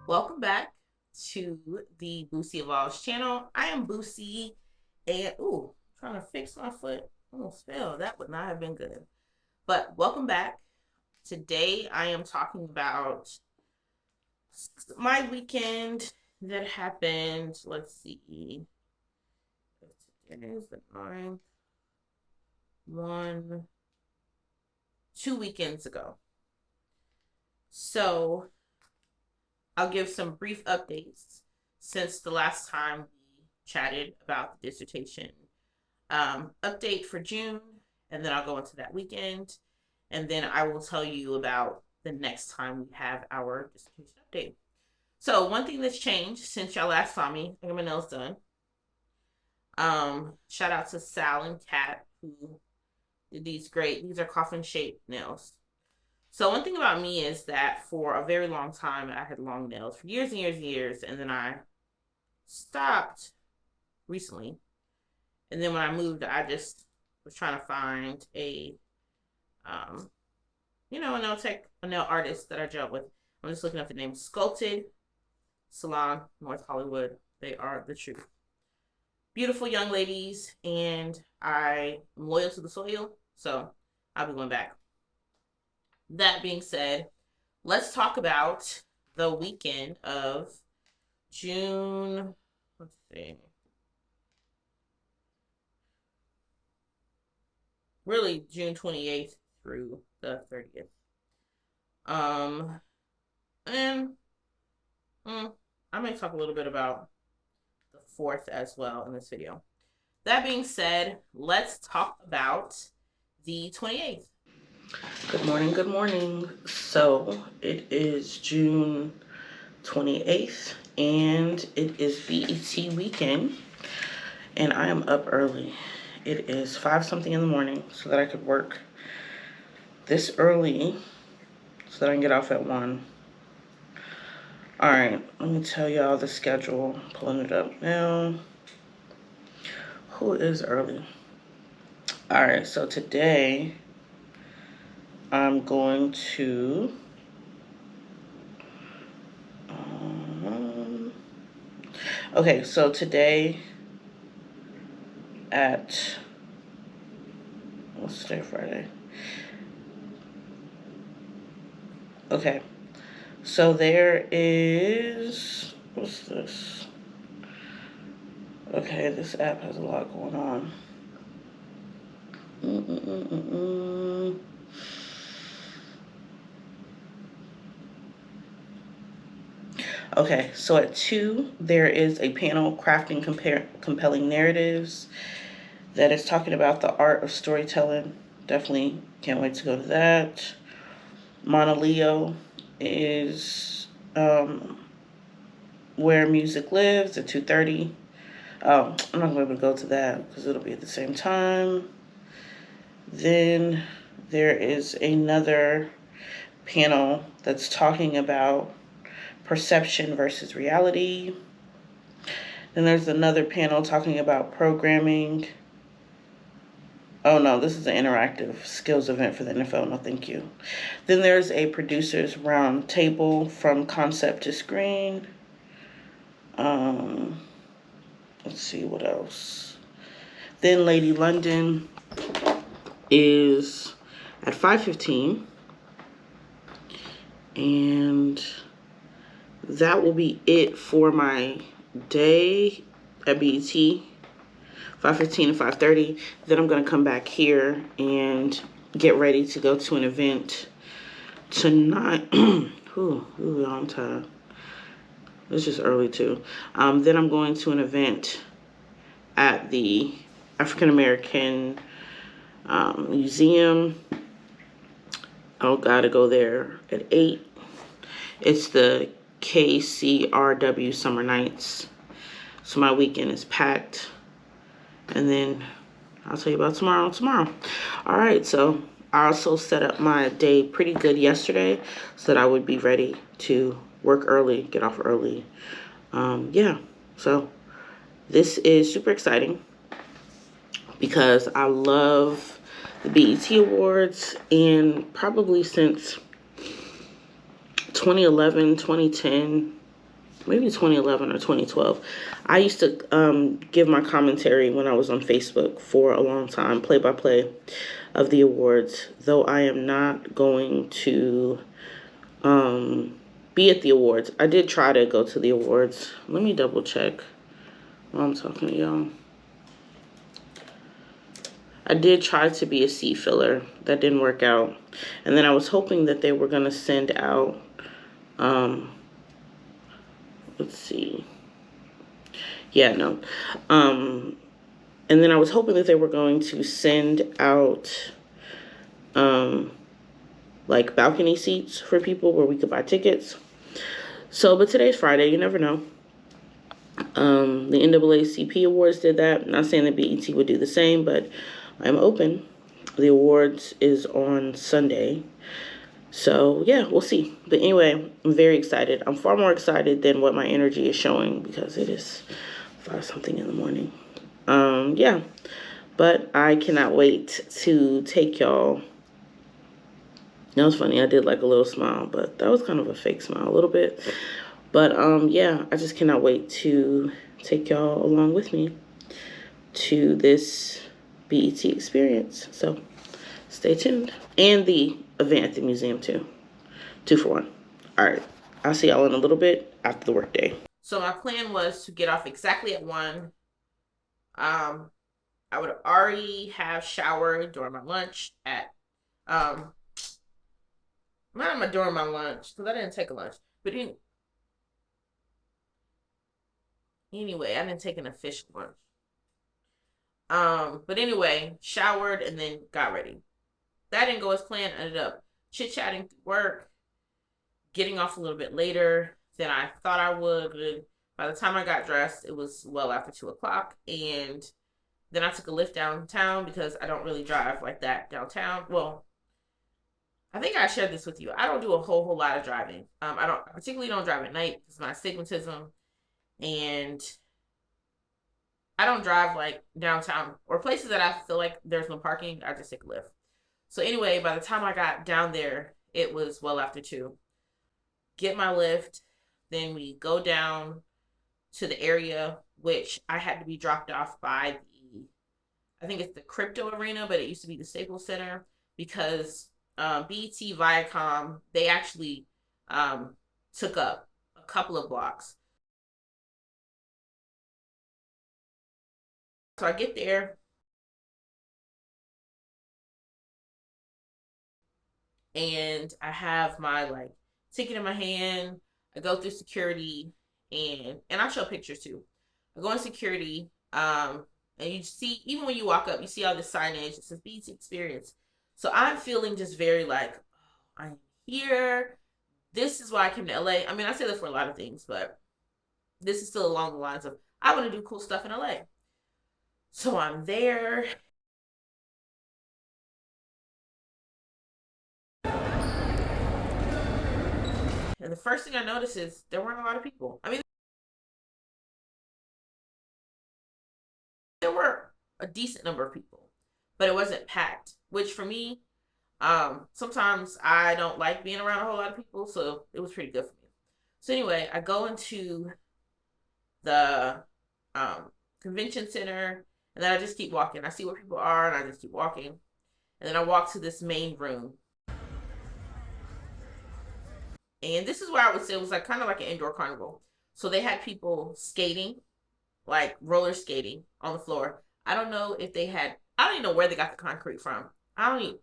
Welcome back to the Boosie Evolves channel. I am Boosie, and trying to fix my foot. Almost fell. That would not have been good. But welcome back. Today I am talking about my weekend that happened. Let's see. Today is the 9th. 2 weekends ago. So I'll give some brief updates since the last time we chatted about the dissertation. Update for June, and then I'll go into that weekend, and then I will tell you about the next time we have our dissertation update. So one thing that's changed since y'all last saw me, I got my nails done. Shout out to Sal and Kat who did these are coffin shaped nails. So one thing about me is that for a very long time, I had long nails for years and years and years, and then I stopped recently. And then when I moved, I just was trying to find a nail artist that I gel with. I'm just looking up the name Sculpted Salon, North Hollywood. They are the truth. Beautiful young ladies, and I am loyal to the soil, so I'll be going back. That being said, let's talk about the weekend of June. Let's see. Really, June 28th through the 30th. I may talk a little bit about the 4th as well in this video. That being said, let's talk about the 28th. Good morning, good morning. So it is June 28th and it is BET weekend and I am up early. It is 5-something in the morning so that I could work this early so that I can get off at 1. All right, let me tell y'all the schedule. Pulling it up now. Who is early? All right, so today I'm going to okay, so today at what's today, Friday? Okay, so there is, what's this? Okay, this app has a lot going on. Okay, so at 2, there is a panel, Crafting Compelling Narratives, that is talking about the art of storytelling. Definitely can't wait to go to that. Mauna Leo is Where Music Lives at 2:30. Oh, I'm not going to be able to go to that because it'll be at the same time. Then there is another panel that's talking about perception versus reality. Then there's another panel talking about programming. Oh no, this is an interactive skills event for the NFL. No, thank you. Then there's a producers round table from concept to screen. Let's see what else. Then Lady London is at 5:15. And that will be it for my day at BET, 5:15 and 5:30. Then I'm going to come back here and get ready to go to an event tonight. I'm tired. It's just early too. Then I'm going to an event at the African American Museum. I'll gotta go there at 8. It's the KCRW Summer Nights. So my weekend is packed. And then I'll tell you about tomorrow. All right, so I also set up my day pretty good yesterday so that I would be ready to work early, get off early. Yeah, so This is super exciting because I love the BET Awards, and probably since 2011, 2010, maybe 2011 or 2012. I used to give my commentary when I was on Facebook for a long time, play by play of the awards, though I am not going to be at the awards. I did try to go to the awards. Let me double check while I'm talking to y'all. I did try to be a seat filler. That didn't work out. And then I was hoping that they were going to send out, let's see. Yeah, no. And then I was hoping that they were going to send out, like balcony seats for people where we could buy tickets. So, but today's Friday, you never know. The NAACP Awards did that. Not saying that BET would do the same, but I'm open. The awards is on Sunday. So, yeah, we'll see. But anyway, I'm very excited. I'm far more excited than what my energy is showing because it is 5-something in the morning. Yeah. But I cannot wait to take y'all. That was funny. I did like a little smile, but that was kind of a fake smile a little bit. But yeah, I just cannot wait to take y'all along with me to this BET experience. So stay tuned. And the event at the museum too. 2 for 1. All right. I'll see y'all in a little bit after the workday. So my plan was to get off exactly at 1. I would already have showered during my lunch at not during my lunch because I didn't take a lunch, but anyway, I didn't take an official lunch. But anyway, showered and then got ready. That didn't go as planned. Ended up chit chatting through work, getting off a little bit later than I thought I would. By the time I got dressed, it was well after 2:00, and then I took a Lyft downtown because I don't really drive like that downtown. Well, I think I shared this with you. I don't do a whole lot of driving. I particularly don't drive at night because of my astigmatism, and I don't drive like downtown or places that I feel like there's no parking. I just take a Lyft. So anyway, by the time I got down there, it was well after 2. Get my Lyft, then we go down to the area which I had to be dropped off by I think it's the crypto arena, but it used to be the Staples Center because BT Viacom, they actually took up a couple of blocks. So I get there and I have my like ticket in my hand. I go through security and I show pictures too. I go in security, and you see even when you walk up, you see all the signage. It says BT Experience. So I'm feeling just very like, oh, I'm here. This is why I came to LA. I mean, I say that for a lot of things, but this is still along the lines of I want to do cool stuff in LA. So I'm there. And the first thing I noticed is there weren't a lot of people. I mean, there were a decent number of people, but it wasn't packed, which for me, sometimes I don't like being around a whole lot of people, so it was pretty good for me. So anyway, I go into the convention center, and then I just keep walking. I see where people are, and I just keep walking. And then I walk to this main room. And this is where I would say it was like kind of like an indoor carnival. So they had people skating, like roller skating on the floor. I don't know if they had, I don't even know where they got the concrete from. I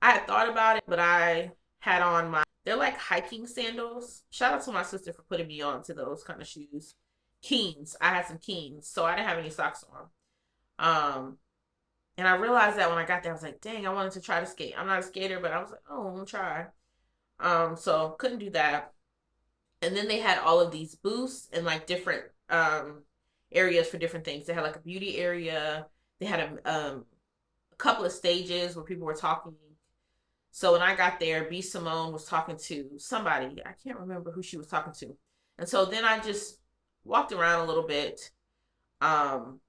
had thought about it, but I had on they're like hiking sandals. Shout out to my sister for putting me on to those kind of shoes. Keens. I had some Keens, so I didn't have any socks on. And I realized that when I got there, I was like, dang, I wanted to try to skate. I'm not a skater, but I was like, oh, I'm gonna try. So couldn't do that. And then they had all of these booths and like different areas for different things. They had like a beauty area. They had a couple of stages where people were talking. So when I got there, B. Simone was talking to somebody. I can't remember who she was talking to. And so then I just walked around a little bit. um,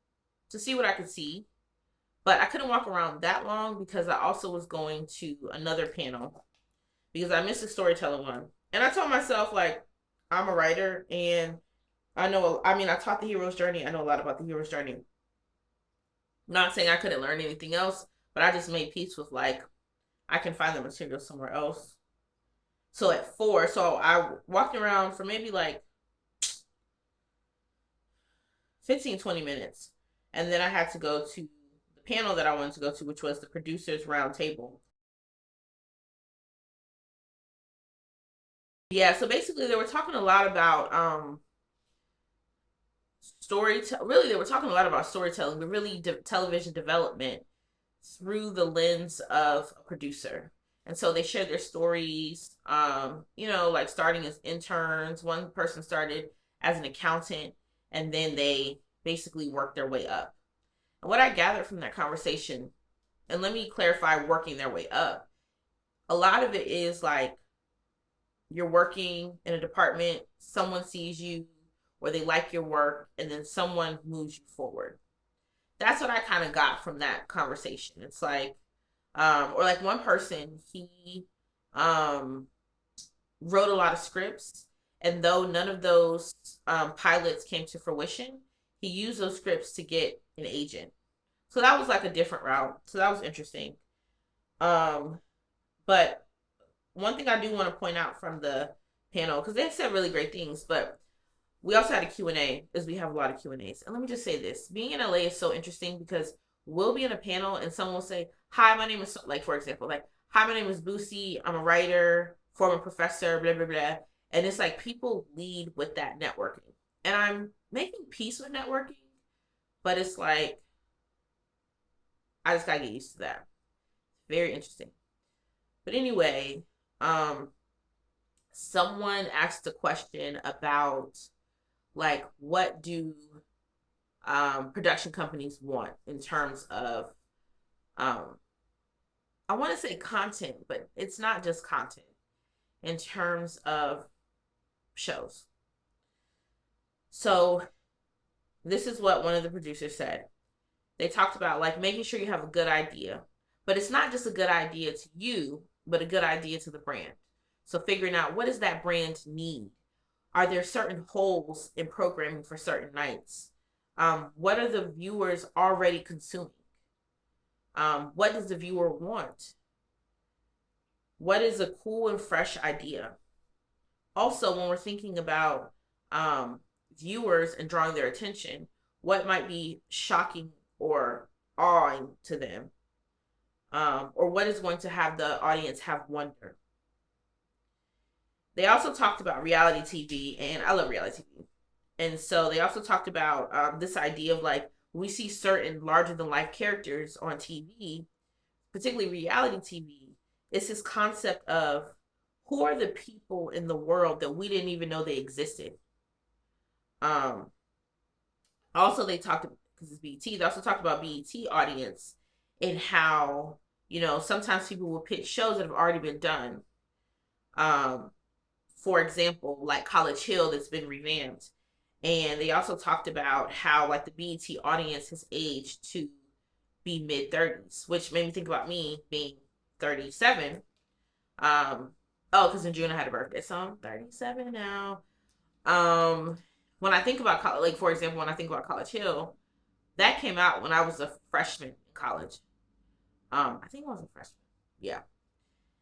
to see what I could see. But I couldn't walk around that long because I also was going to another panel because I missed the storytelling one. And I told myself, like, I'm a writer and I taught the hero's journey. I know a lot about the hero's journey. I'm not saying I couldn't learn anything else, but I just made peace with, like, I can find the material somewhere else. So at 4, so I walked around for maybe like 15, 20 minutes. And then I had to go to the panel that I wanted to go to, which was the producers roundtable. Yeah, so basically they were talking a lot about really they were talking a lot about storytelling, but really television development through the lens of a producer. And so they shared their stories, like starting as interns. One person started as an accountant, and then they basically worked their way up. And what I gathered from that conversation, and let me clarify working their way up, a lot of it is like you're working in a department, someone sees you or they like your work, and then someone moves you forward. That's what I kind of got from that conversation. It's like, or like one person, he wrote a lot of scripts, and though none of those pilots came to fruition, he used those scripts to get an agent. So that was like a different route. So that was interesting. But one thing I do want to point out from the panel, because they said really great things, but we also had a Q&A, as we have a lot of Q&As. And let me just say this. Being in LA is so interesting because we'll be in a panel and someone will say, hi, my name is, like, for example, like, hi, my name is Boosie. I'm a writer, former professor, blah, blah, blah. And it's like people lead with that networking. And I'm making peace with networking, but it's like, I just gotta get used to that. Very interesting. But anyway, someone asked a question about, like, what do production companies want in terms of, I want to say content, but it's not just content, in terms of shows. So this is what one of the producers said. They talked about, like, making sure you have a good idea, but it's not just a good idea to you, but a good idea to the brand. So figuring out, what does that brand need? Are there certain holes in programming for certain nights? What are the viewers already consuming? What does the viewer want? What is a cool and fresh idea? Also, when we're thinking about viewers and drawing their attention, what might be shocking or awing to them? Or what is going to have the audience have wonder? They also talked about reality TV, and I love reality TV. And so they also talked about this idea of, like, we see certain larger than life characters on TV, particularly reality TV. It's this concept of, who are the people in the world that we didn't even know they existed. Um, Also, they talked, because it's BET, they also talked about BET audience and how, sometimes people will pitch shows that have already been done. For example, like College Hill, that's been revamped. And they also talked about how, like, the BET audience has aged to be mid-30s, which made me think about me being 37. Because in June I had a birthday, so I'm 37 now. When I think about college, like, for example, when I think about College Hill, that came out when I was a freshman in college. I think I was a freshman. Yeah.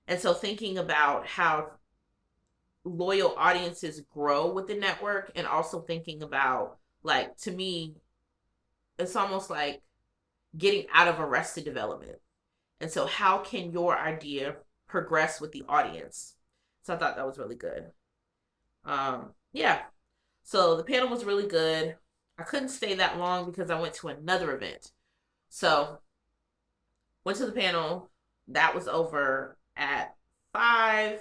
And so thinking about how loyal audiences grow with the network, and also thinking about, like, to me, it's almost like getting out of Arrested Development. And so how can your idea progress with the audience? So I thought that was really good. Yeah. So the panel was really good. I couldn't stay that long because I went to another event. So went to the panel. That was over at 5.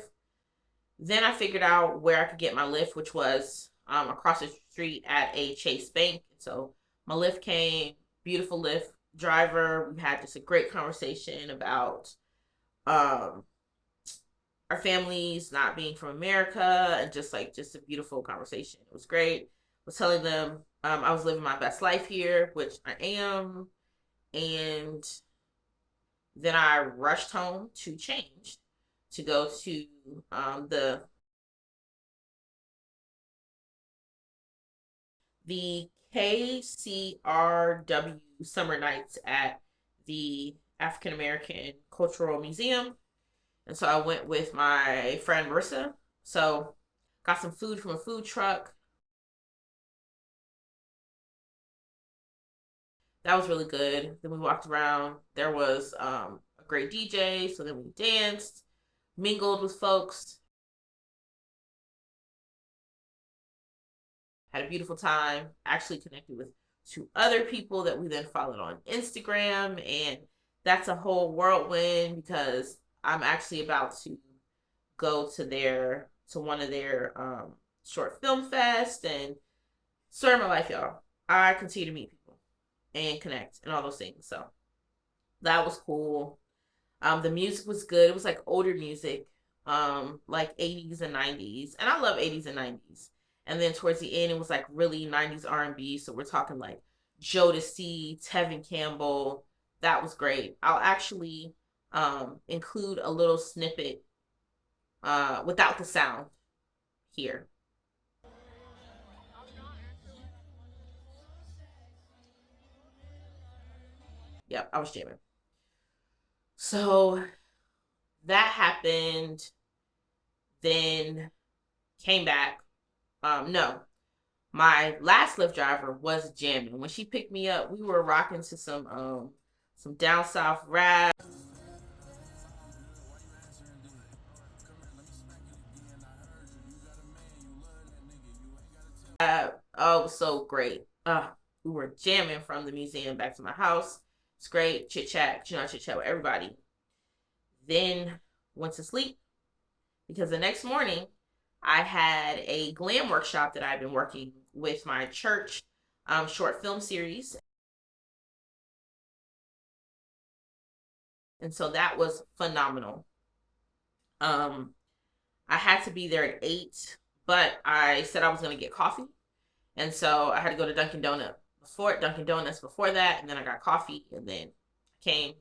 Then I figured out where I could get my Lyft, which was across the street at a Chase Bank. So my Lyft came, beautiful Lyft driver. We had just a great conversation about our families not being from America, and just a beautiful conversation. It was great. I was telling them I was living my best life here, which I am, and then I rushed home to change to go to the KCRW summer nights at the African American Cultural Museum. And so I went with my friend Marissa. So got some food from a food truck. That was really good. Then we walked around. There was a great DJ. So then we danced, mingled with folks, had a beautiful time. Actually connected with two other people that we then followed on Instagram. And that's a whole whirlwind because I'm actually about to go to one of their short film fest and story my life, y'all. I continue to meet people and connect and all those things. So that was cool. The music was good. It was like older music, like 80s and 90s. And I love 80s and 90s. And then towards the end, it was like really 90s R&B. So we're talking like Jodeci, Tevin Campbell. That was great. I'll actually include a little snippet without the sound here. Yep, I was jamming. So that happened, then came back. No, my last Lyft driver was jamming. When she picked me up, we were rocking to some down south rap. Oh, it was so great. We were jamming from the museum back to my house. It's great. Chit chat, chit chat with everybody. Then went to sleep because the next morning I had a GLAM workshop that I've been working with my church short film series. And so that was phenomenal. I had to be there at 8, but I said I was going to get coffee. And so I had to go to Dunkin' Donuts before that, and then I got coffee, and then came.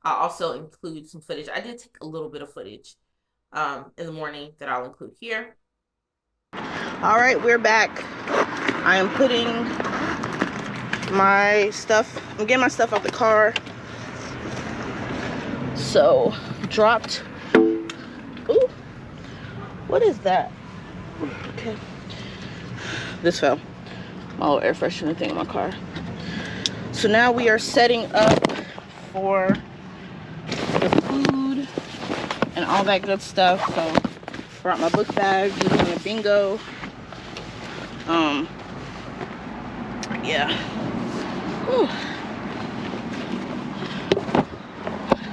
I'll also include some footage. I did take a little bit of footage in the morning that I'll include here. All right, we're back. I am putting my stuff, I'm getting my stuff out the car. So, dropped, ooh, what is that? Okay. This fell. My little air freshener thing in my car. So now we are setting up for the food and all that good stuff. So, brought my book bag, we're doing a bingo. Yeah. Whew.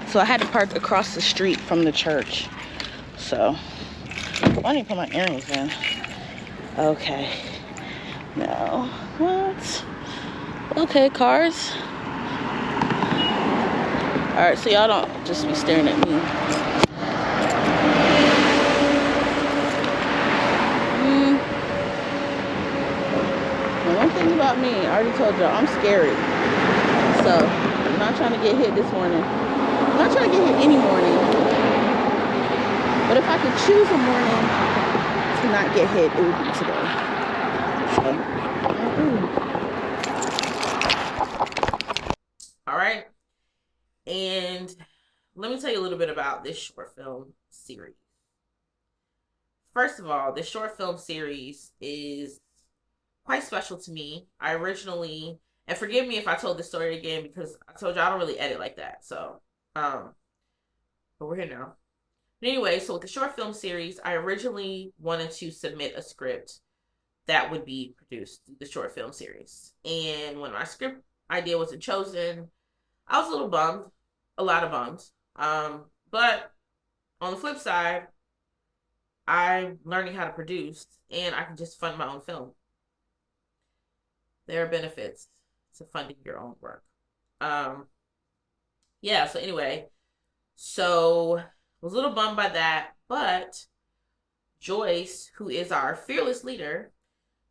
So I had to park across the street from the church. So I need to put my earrings in. Okay. No. What? Okay, cars. Alright, so y'all don't just be staring at me. One thing about me, I already told y'all, I'm scary. So, I'm not trying to get hit this morning. I'm not trying to get hit any morning. But if I could choose a morning to not get hit, it would be today. So, all right. And let me tell you a little bit about this short film series. First of all, this short film series is quite special to me. I originally, and forgive me if I told this story again because I told you I don't really edit like that. So, but we're here now. But anyway, so with the short film series, I originally wanted to submit a script that would be produced through the short film series. And when my script idea wasn't chosen, I was a little bummed, a lot of bums. But on the flip side, I'm learning how to produce and I can just fund my own film. There are benefits to funding your own work. Yeah, so anyway, so I was a little bummed by that, but Joyce, who is our fearless leader,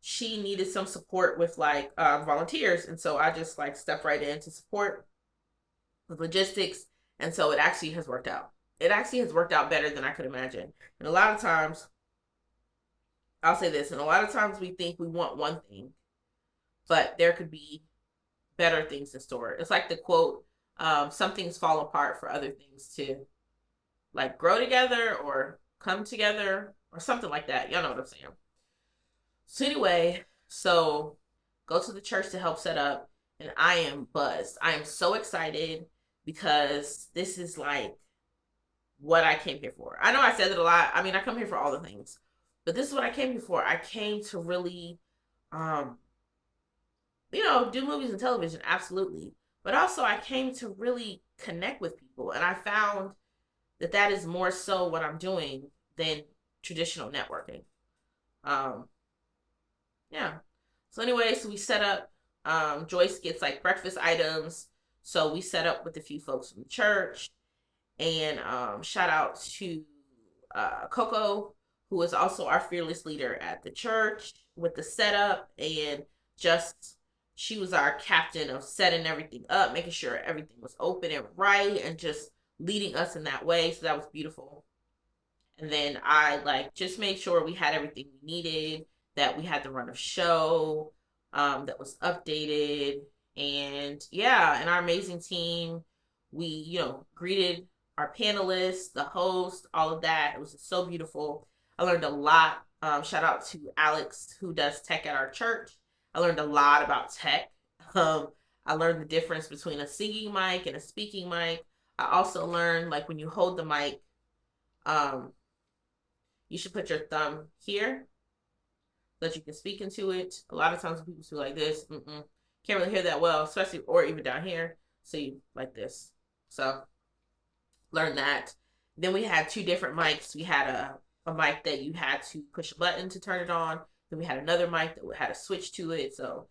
she needed some support with like volunteers, and so I just like stepped right in to support with logistics, and so it actually has worked out. It actually has worked out better than I could imagine. And a lot of times, I'll say this, and a lot of times we think we want one thing, but there could be better things in store. It's like the quote, some things fall apart for other things to like grow together or come together or something like that. Y'all know what I'm saying. So anyway, so go to the church to help set up, and I am buzzed. I am so excited because this is like what I came here for. I know I said it a lot. I mean, I come here for all the things, but this is what I came here for. I came to really, um, do movies and television, absolutely. But also, I came to really connect with people, and I found that that is more so what I'm doing than traditional networking. Um, yeah. So anyway, so we set up. Joyce gets like breakfast items, so we set up with a few folks from the church, and shout out to Coco, who is also our fearless leader at the church with the setup, and just she was our captain of setting everything up, making sure everything was open and right, and just leading us in that way. So that was beautiful. And then I like just made sure we had everything we needed, that we had the run of show, that was updated. And yeah, and our amazing team, we, greeted our panelists, the host, all of that. It was just so beautiful. I learned a lot. Shout out to Alex, who does tech at our church. I learned a lot about tech. Um, I learned the difference between a singing mic and a speaking mic. I also learned like when you hold the mic, um, you should put your thumb here so that you can speak into it. A lot of times people do like this, can't really hear that well, especially or even down here. So you like this. So learn that. Then we had two different mics. We had a mic that you had to push a button to turn it on. Then we had another mic that had a switch to it. So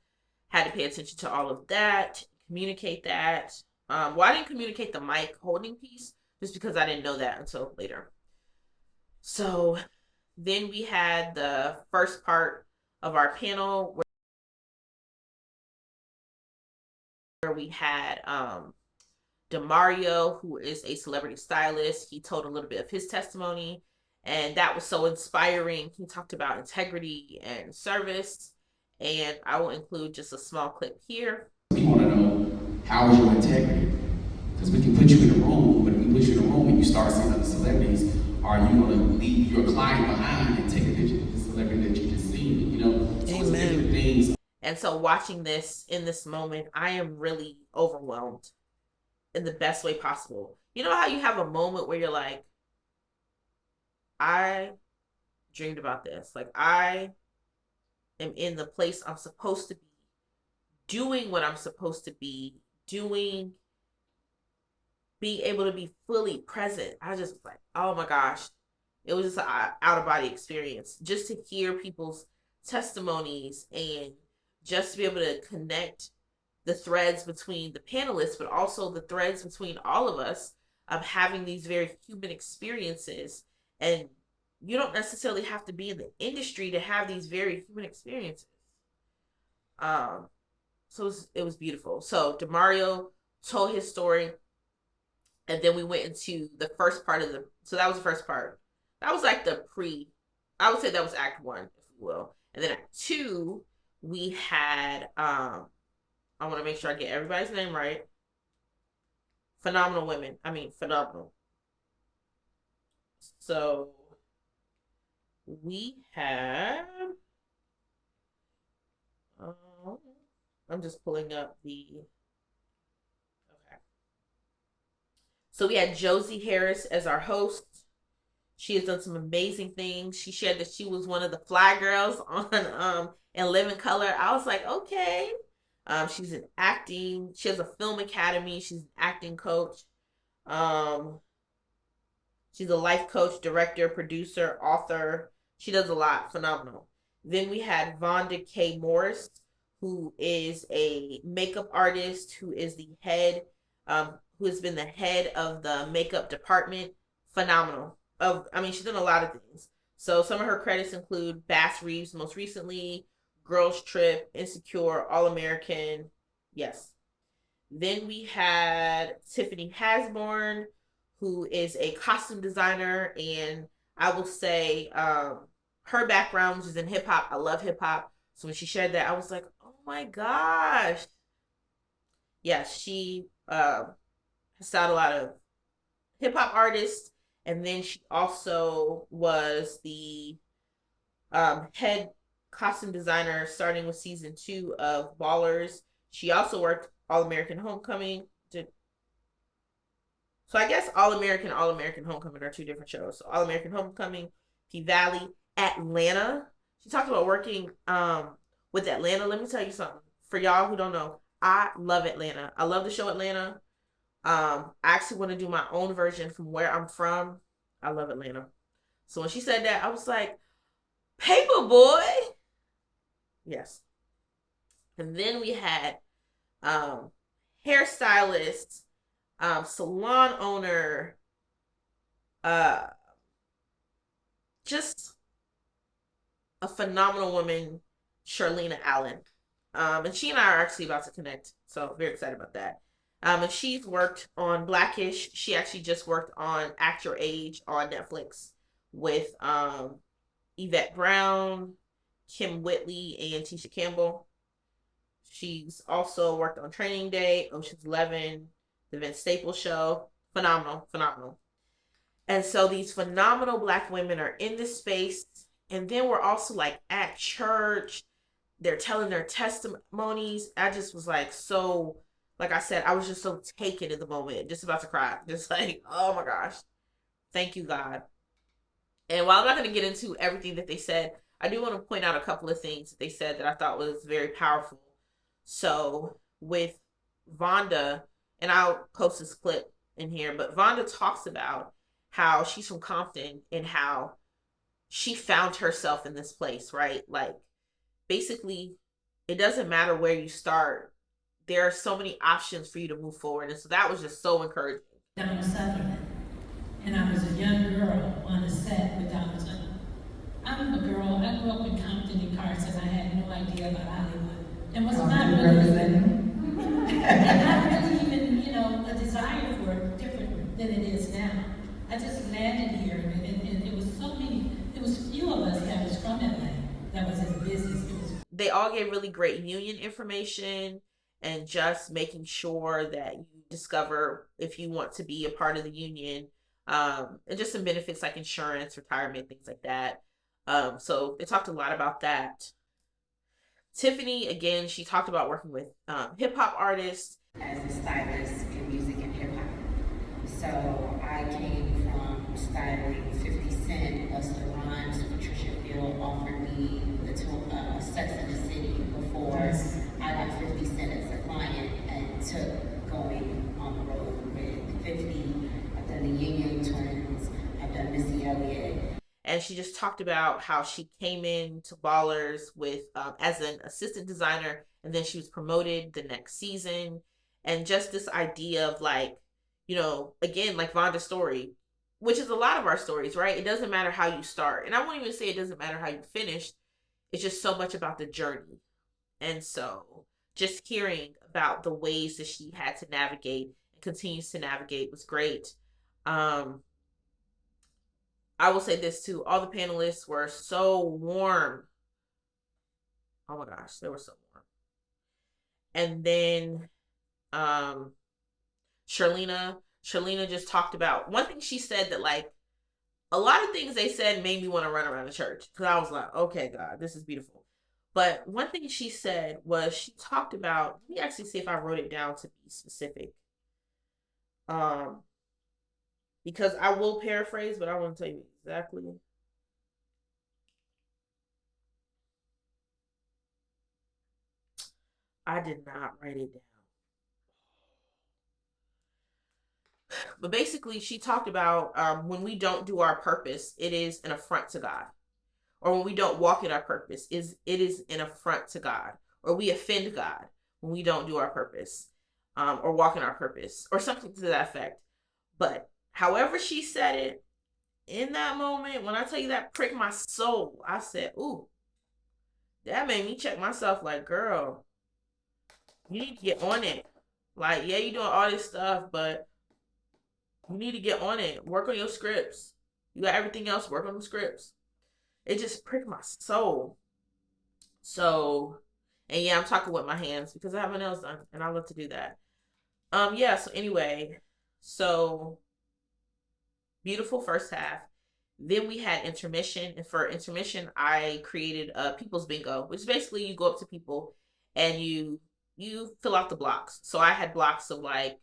had to pay attention to all of that, communicate that. Well, I didn't communicate the mic holding piece just because I didn't know that until later. So then we had the first part of our panel where we had Demario, who is a celebrity stylist. He told a little bit of his testimony, and that was so inspiring. He talked about integrity and service, and I will include just a small clip here. We want to know, how is your integrity? Because we can put you in a room, but if we put you in a room and you start seeing other celebrities, are you going to leave your client behind and take a picture with the celebrity that you just seen? So it's different things. And so watching this in this moment, I am really overwhelmed in the best way possible. You know how you have a moment where you're like, I dreamed about this. Like I am in the place I'm supposed to be, doing what I'm supposed to be doing, being able to be fully present. I just was like, oh my gosh. It was just an out of body experience. Just to hear people's testimonies and just to be able to connect the threads between the panelists, but also the threads between all of us of having these very human experiences. And you don't necessarily have to be in the industry to have these very human experiences. So it was beautiful. So Demario told his story, and then we went into the first part of so that was the first part. That was like I would say that was act one, if you will. And then act two, we had, I want to make sure I get everybody's name right. Phenomenal women. I mean, phenomenal. So we have, I'm just pulling up okay. So we had Josie Harris as our host. She has done some amazing things. She shared that she was one of the fly girls on in Living Color. I was like, okay. She's an acting. She has a film academy. She's an acting coach. She's a life coach, director, producer, author. She does a lot. Phenomenal. Then we had Vonda K. Morris, who is a makeup artist, who is the head, who has been the head of the makeup department. Phenomenal. She's done a lot of things. So some of her credits include Bass Reeves most recently, Girls Trip, Insecure, All American. Yes. Then we had Tiffany Hasborn, who is a costume designer, and I will say her background is in hip hop. I love hip hop, so when she shared that, I was like, oh my gosh. Yes, she has styled a lot of hip hop artists, and then she also was the head costume designer starting with season 2 of Ballers. She also worked All American Homecoming. So I guess All American Homecoming are 2 different shows. So All American Homecoming, P Valley, Atlanta. She talked about working with Atlanta. Let me tell you something. For y'all who don't know, I love Atlanta. I love the show Atlanta. I actually want to do my own version from where I'm from. I love Atlanta. So when she said that, I was like, Paper Boy. Yes. And then we had hairstylist, salon owner, just a phenomenal woman, Charlena Allen. And she and I are actually about to connect, so very excited about that. And she's worked on Blackish. She actually just worked on Act Your Age on Netflix with Yvette Brown, Kim Whitley, and Tisha Campbell. She's also worked on Training Day, Ocean's 11, The Vince Staples Show. Phenomenal, phenomenal. And so these phenomenal Black women are in this space. And then we're also like at church. They're telling their testimonies. I just was like, so, like I said, I was just so taken in the moment, just about to cry. Just like, oh my gosh. Thank you, God. And while I'm not going to get into everything that they said, I do want to point out a couple of things that they said that I thought was very powerful. So with Vonda, and I'll post this clip in here, but Vonda talks about how she's from Compton and how she found herself in this place, right? Like, basically, it doesn't matter where you start. There are so many options for you to move forward. And so that was just so encouraging. Donna Sutherland, and I was a young girl on the set with Donna Sutherland. I'm a girl, I grew up in Compton and Carson. I had no idea about Hollywood. And was not really, and not really even, a desire for it different than it is now. I just landed here, and it was so many, it was few of us that was from LA that was in business. They all gave really great union information and just making sure that you discover if you want to be a part of the union, and just some benefits like insurance, retirement, things like that. So they talked a lot about that. Tiffany, again, she talked about working with hip hop artists. As a stylist in music and hip hop. So I came from styling 50 Cent, Busta Rhymes, Patricia Field offered me the Sex in the City before I got 50 Cent as a client and took going on the road with 50. I've done the Yin Yang Twins, I've done Missy Elliott. And she just talked about how she came into Ballers with as an assistant designer, and then she was promoted the next season. And just this idea of like, again, like Vonda's story, which is a lot of our stories, right? It doesn't matter how you start. And I won't even say it doesn't matter how you finish. It's just so much about the journey. And so just hearing about the ways that she had to navigate and continues to navigate was great. I will say this too. All the panelists were so warm. Oh my gosh, they were so warm. And then Charlena just talked about one thing she said that like a lot of things they said made me want to run around the church because I was like, okay, God, this is beautiful. But one thing she said was she talked about, let me actually see if I wrote it down to be specific. Because I will paraphrase, but I want to tell you exactly. I did not write it down. But basically, she talked about when we don't do our purpose, it is an affront to God. Or when we don't walk in our purpose, it is an affront to God. Or we offend God when we don't do our purpose, or walk in our purpose, or something to that effect. But however she said it, in that moment, when I tell you that pricked my soul, I said, ooh, that made me check myself like, girl, you need to get on it. Like, yeah, you doing all this stuff, but you need to get on it. Work on your scripts. You got everything else, work on the scripts. It just pricked my soul. So, and yeah, I'm talking with my hands because I have my nails done and I love to do that. Yeah, so anyway, so beautiful first half. Then we had intermission, and for intermission, I created a people's bingo, which is basically you go up to people and you fill out the blocks. So I had blocks of like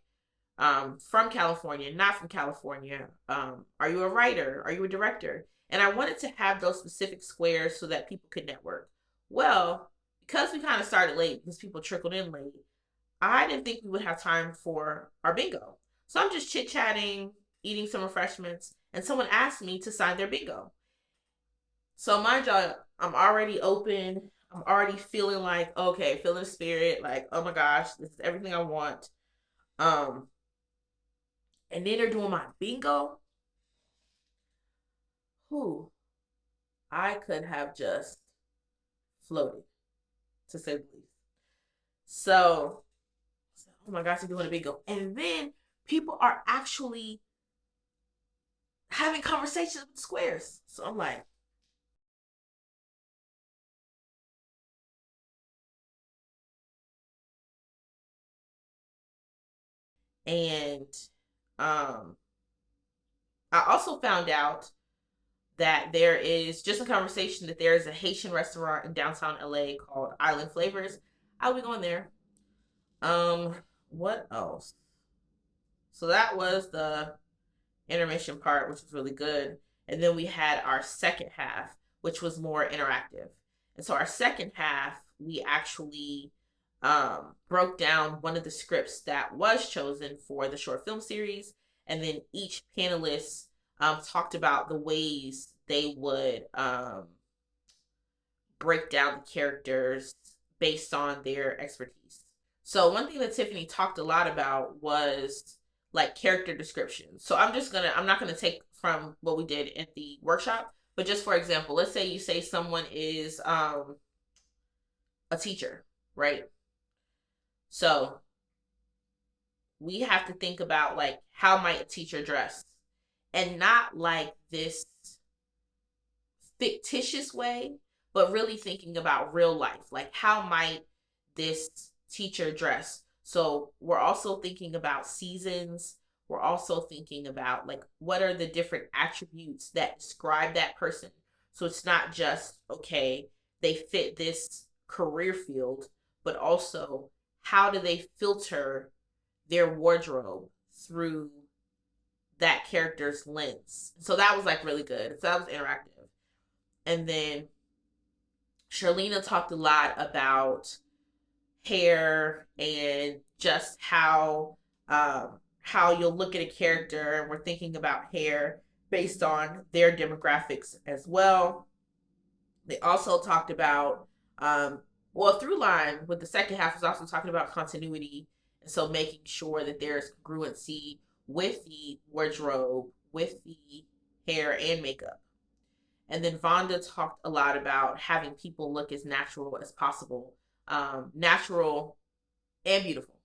from California, not from California. Are you a writer? Are you a director? And I wanted to have those specific squares so that people could network. Well, because we kind of started late, because people trickled in late, I didn't think we would have time for our bingo. So I'm just chit chatting, eating some refreshments, and someone asked me to sign their bingo. So mind y'all, I'm already open. I'm already feeling like, okay, feeling the spirit, like, oh my gosh, this is everything I want. Um, and then they're doing my bingo. Who I could have just floated, to say the least. So, oh my gosh, they're doing a bingo. And then people are actually having conversations with squares. So I'm like, and um, I also found out that there is just a conversation that there is a Haitian restaurant in downtown LA called Island Flavors. I'll be going there. Um, what else? So that was the intermission part, which was really good. And then we had our second half, which was more interactive. And so our second half, we actually broke down one of the scripts that was chosen for the short film series. And then each panelist talked about the ways they would break down the characters based on their expertise. So one thing that Tiffany talked a lot about was like character description. So I'm not gonna take from what we did in the workshop, but just for example, let's say you say someone is a teacher, right? So we have to think about like how might a teacher dress, and not like this fictitious way, but really thinking about real life. Like how might this teacher dress? So we're also thinking about seasons. We're also thinking about like what are the different attributes that describe that person. So it's not just, okay, they fit this career field, but also how do they filter their wardrobe through that character's lens. So that was like really good. So that was interactive. And then Charlena talked a lot about hair and just how you'll look at a character, and we're thinking about hair based on their demographics as well. They also talked about well, through line with the second half is also talking about continuity, and so making sure that there's congruency with the wardrobe, with the hair and makeup. And then Vonda talked a lot about having people look as natural as possible, natural and beautiful.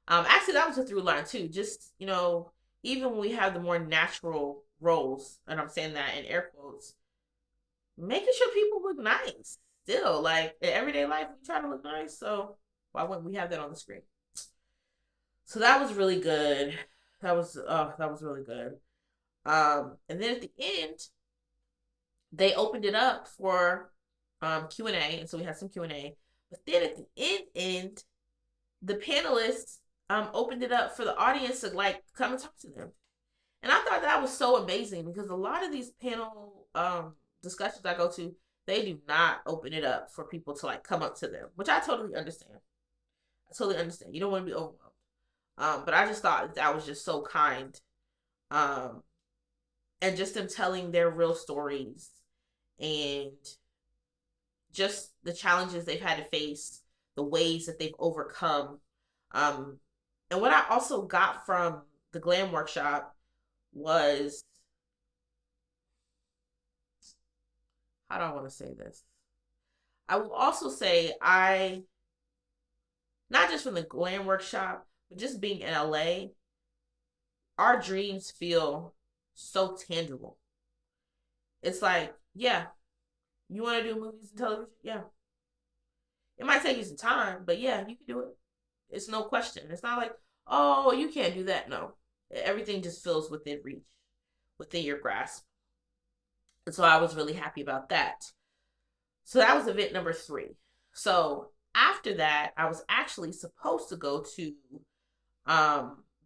Actually, that was a through line too. Just, even when we have the more natural roles, and I'm saying that in air quotes, making sure people look nice. Still, like in everyday life, we try to look nice. So why wouldn't we have that on the screen? So that was really good. That was really good. And then at the end, they opened it up for Q&A, and so we had some Q&A. But then at the end, the panelists opened it up for the audience to like come and talk to them. And I thought that was so amazing because a lot of these panel discussions I go to, they do not open it up for people to like come up to them, which I totally understand. You don't want to be overwhelmed. But I just thought that was just so kind. And just them telling their real stories and just the challenges they've had to face, the ways that they've overcome. And what I also got from the GLAM workshop was, how do I want to say this? I will also say not just from the GLAM workshop, but just being in LA, our dreams feel so tangible. It's like, yeah, you want to do movies and television? Yeah. It might take you some time, but yeah, you can do it. It's no question. It's not like, oh, you can't do that. No. Everything just feels within reach, within your grasp. And so I was really happy about that. So that was event number 3. So after that, I was actually supposed to go to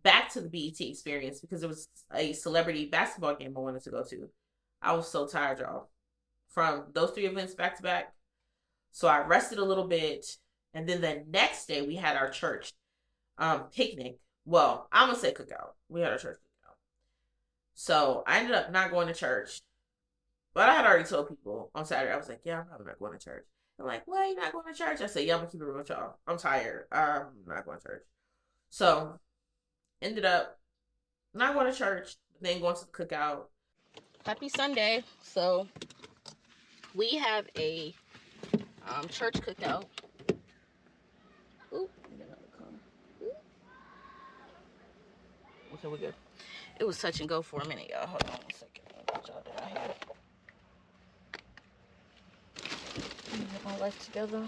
back to the BET experience because it was a celebrity basketball game I wanted to go to. I was so tired, y'all, from those 3 events back to back. So I rested a little bit, and then the next day we had our church picnic. Well, I'm gonna say cookout. We had our church cookout. So I ended up not going to church, but I had already told people on Saturday. I was like, "Yeah, I'm probably not going to church." They're like, "Well, you're not going to church?" I said, "Yeah, I'm gonna keep it real with y'all. I'm tired. I'm not going to church." So ended up not going to church, then going to the cookout. Happy Sunday. So we have a church cookout. Ooh, okay, we're good. It was touch and go for a minute, y'all. Hold on a second. What y'all doing out here? Get my life together.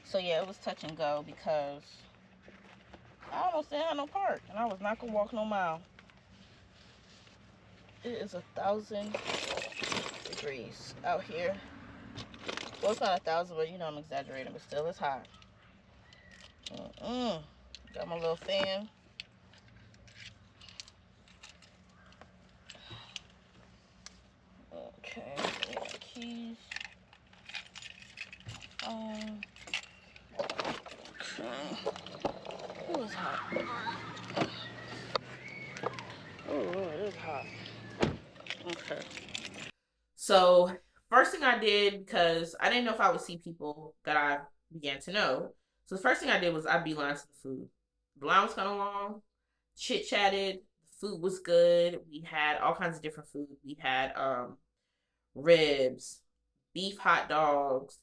So yeah, it was touch and go because I almost didn't have no park, and I was not gonna walk no mile. It is 1,000 degrees out here. Well, it's not 1,000, but you know I'm exaggerating, but still, it's hot. Got my little fan. Okay, keys. Okay. It was hot. Oh, it is hot. Okay. So, first thing I did, because I didn't know if I would see people that I began to know. So, the first thing I did was I beeline to the food. The line was kind of long, chit chatted. The food was good. We had all kinds of different food. We had ribs, beef hot dogs.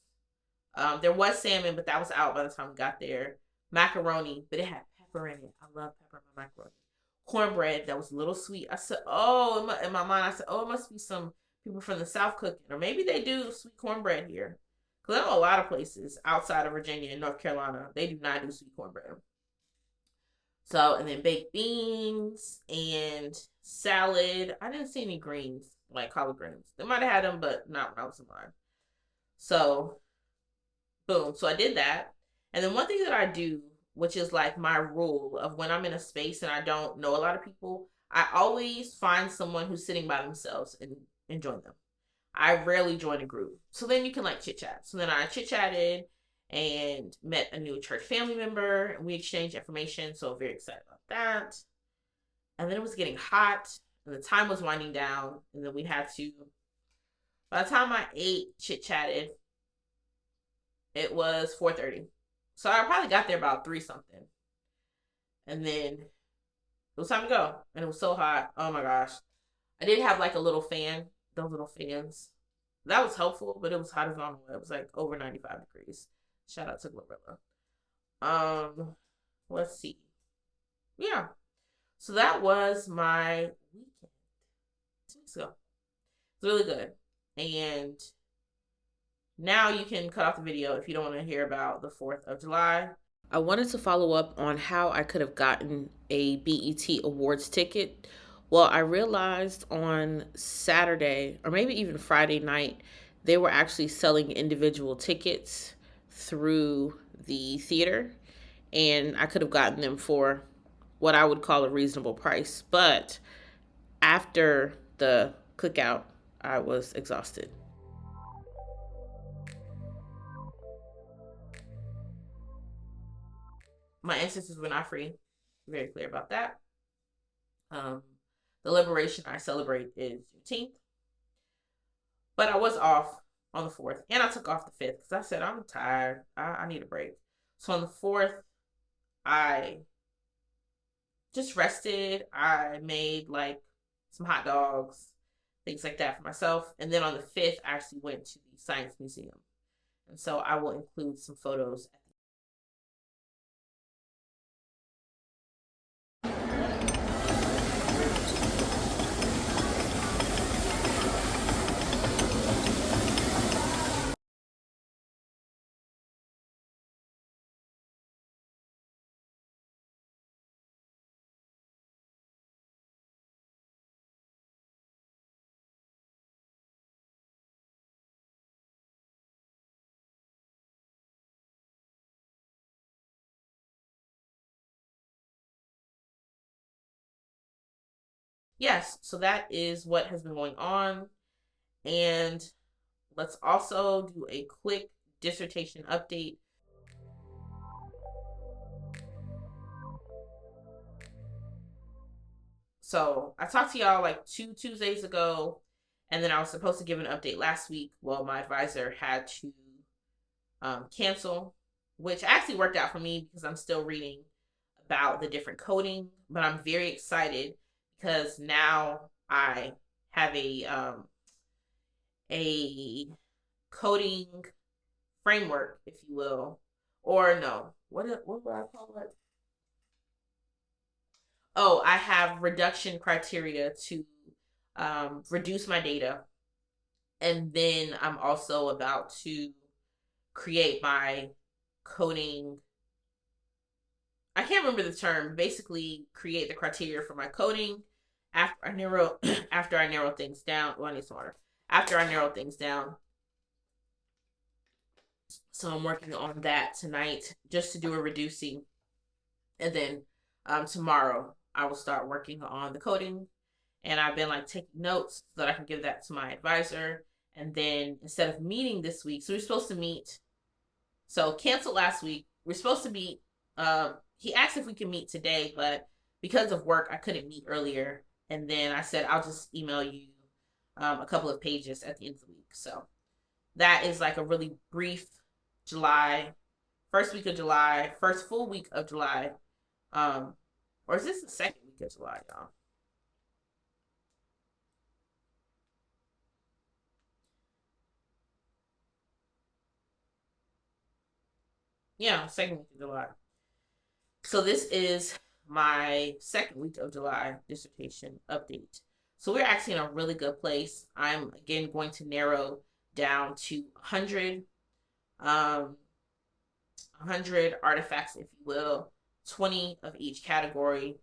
There was salmon, but that was out by the time we got there. Macaroni, but it had pepper in it. I love pepper in my macaroni. Cornbread that was a little sweet. I said, oh, in my mind, I said, oh, it must be some people from the South cooking, or maybe they do sweet cornbread here. Because I know a lot of places outside of Virginia and North Carolina, they do not do sweet cornbread. So, and then baked beans and salad. I didn't see any greens, like collard greens. They might have had them, but not when I was in line. So, boom. So I did that. And then one thing that I do, which is like my rule of when I'm in a space and I don't know a lot of people, I always find someone who's sitting by themselves and join them. I rarely join a group. So then you can like chit chat. So then I chit chatted and met a new church family member, and we exchanged information. So very excited about that. And then it was getting hot and the time was winding down. And then we had to, by the time I ate, chit chatted, it was 4:30. So I probably got there about 3 something. And then it was time to go. And it was so hot. Oh my gosh. I did have like a little fan, those little fans. That was helpful, but it was hot as on. It was like over 95 degrees. Shout out to Glorilla. Let's see. Yeah. So that was my weekend 2 weeks ago. It's really good. And now you can cut off the video if you don't want to hear about the 4th of July. I wanted to follow up on how I could have gotten a BET Awards ticket. Well, I realized on Saturday, or maybe even Friday night, they were actually selling individual tickets through the theater, and I could have gotten them for what I would call a reasonable price. But after the cookout, I was exhausted. My ancestors were not free. Very clear about that. The liberation I celebrate is Juneteenth. But I was off on the 4th. And I took off the 5th because I said, I'm tired. I need a break. So on the 4th, I just rested. I made like some hot dogs. things like that for myself. And then on the 5th, I actually went to the Science Museum. And so I will include some photos. Yes, so that is what has been going on. And let's also do a quick dissertation update. So I talked to y'all like 2 Tuesdays ago, and then I was supposed to give an update last week. Well, my advisor had to cancel, which actually worked out for me because I'm still reading about the different coding, but I'm very excited because now I have a coding framework, if you will, or no, what would I call it? Oh, I have reduction criteria to reduce my data, and then I'm also about to create my coding. I can't remember the term. Basically, create the criteria for my coding after I narrow after I narrow things down. Well, I need some water. After I narrow things down, so I'm working on that tonight just to do a reducing, and then tomorrow I will start working on the coding. And I've been like taking notes so that I can give that to my advisor. And then instead of meeting this week, so we're supposed to meet. So canceled last week. We're supposed to meet. He asked if we could meet today, but because of work, I couldn't meet earlier. And then I said I'll just email you a couple of pages at the end of the week. So that is like a really brief July, first week of July, first full week of July. Or is this the second week of July, y'all? Yeah, second week of July. So this is my second week of July dissertation update. So we're actually in a really good place. I'm again going to narrow down to 100 100 artifacts, if you will, 20 of each category,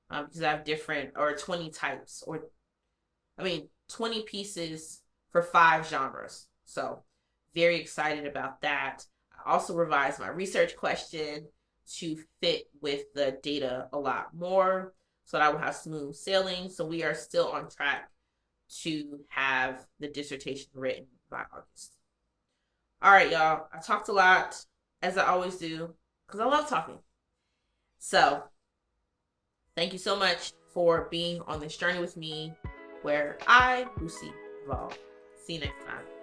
because I have different, or 20 types, or 20 pieces for 5 genres. So very excited about that. I also revised my research question to fit with the data a lot more so that I will have smooth sailing. So we are still on track to have the dissertation written by August. All right, y'all. I talked a lot, as I always do, because I love talking. So thank you so much for being on this journey with me where I, Lucy, evolve. See you next time.